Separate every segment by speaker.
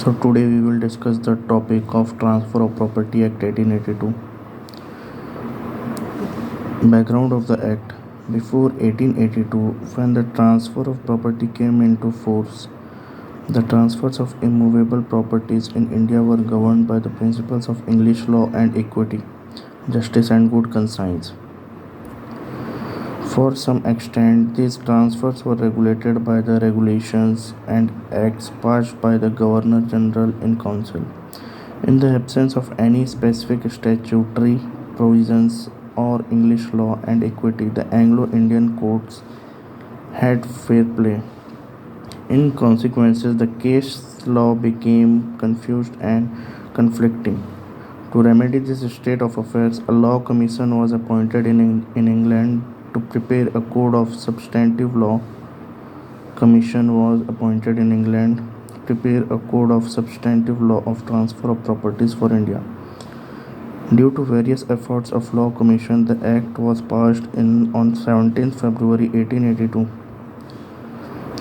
Speaker 1: So today we will discuss the topic of Transfer of Property Act 1882. Background of the Act. Before 1882, when the transfer of property came into force, the transfers of immovable properties in India were governed by the principles of English law and equity, justice and good conscience. For some extent, these transfers were regulated by the regulations and acts passed by the Governor General in Council. In the absence of any specific statutory provisions or English law and equity, the Anglo-Indian courts had fair play. In consequence, the case law became confused and conflicting. To remedy this state of affairs, a law commission was appointed in England to prepare a code of substantive law. Commission was appointed in England to prepare a code of substantive law of transfer of properties for India. Due to various efforts of Law Commission, the Act was passed on 17th February 1882.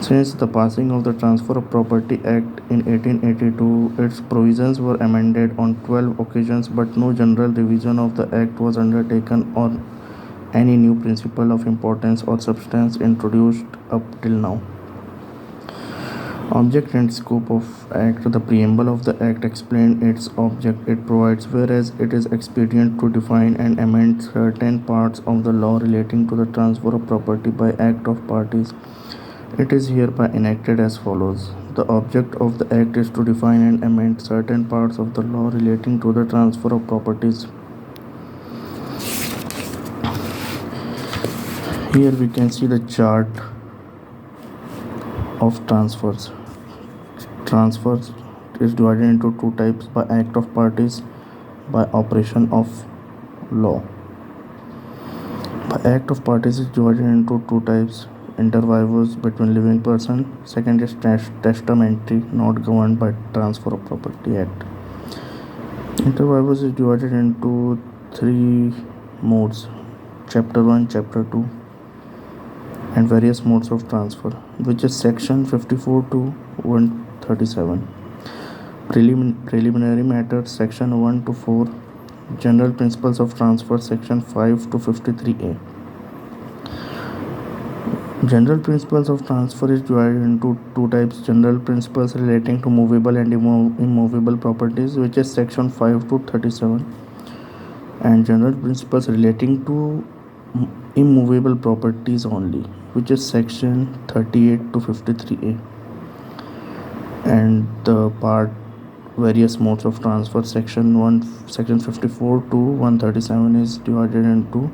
Speaker 1: Since the passing of the Transfer of Property Act in 1882, its provisions were amended on 12 occasions, but no general revision of the Act was undertaken or any new principle of importance or substance introduced up till now. Object and scope of Act. The preamble of the Act explains its object. It provides, whereas it is expedient to define and amend certain parts of the law relating to the transfer of property by act of parties, it is hereby enacted as follows. The object of the Act is to define and amend certain parts of the law relating to the transfer of properties. Here we can see the chart of transfers. Transfers is divided into two types: by act of parties, by operation of law. By act of parties is divided into two types: inter vivos between living person, second is testamentary, not governed by Transfer of Property Act. Inter vivos is divided into three modes: chapter 1, chapter 2, and various modes of transfer, which is section 54 to 137. Preliminary matters, section 1 to 4. General principles of transfer, section 5 to 53A. General principles of transfer is divided into two types: general principles relating to movable and immovable properties, which is section 5 to 37, and general principles relating to immovable properties only, which is section 38 to 53A. And the part various modes of transfer, section 54 to 137 is divided into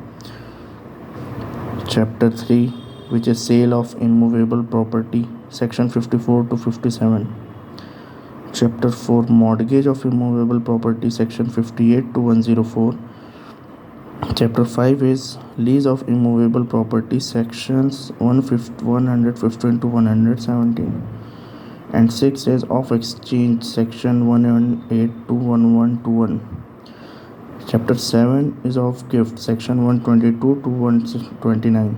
Speaker 1: chapter 3, which is sale of immovable property, section 54 to 57. Chapter 4, mortgage of immovable property, section 58 to 104. Chapter 5 is lease of immovable property, sections 115 to 117. And 6 is of exchange, section 118 to 1121. Chapter 7 is of gift, section 122 to 129.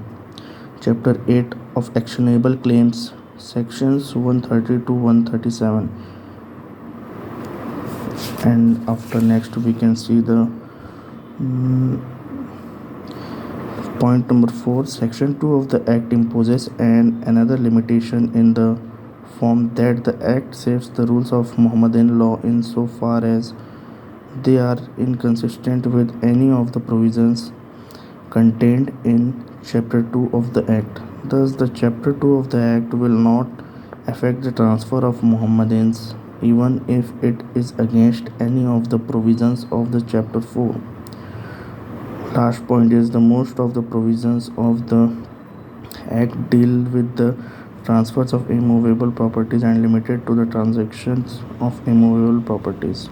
Speaker 1: Chapter 8 of actionable claims, sections 130 to 137. And after next we can see the point number 4. Section 2 of the Act imposes another limitation in the form that the Act saves the rules of Mohammedan law in so far as they are inconsistent with any of the provisions contained in Chapter 2 of the Act. Thus, the Chapter 2 of the Act will not affect the transfer of Mohammedans, even if it is against any of the provisions of the Chapter 4. Last point is the most of the provisions of the Act deal with the transfers of immovable properties and limited to the transactions of immovable properties.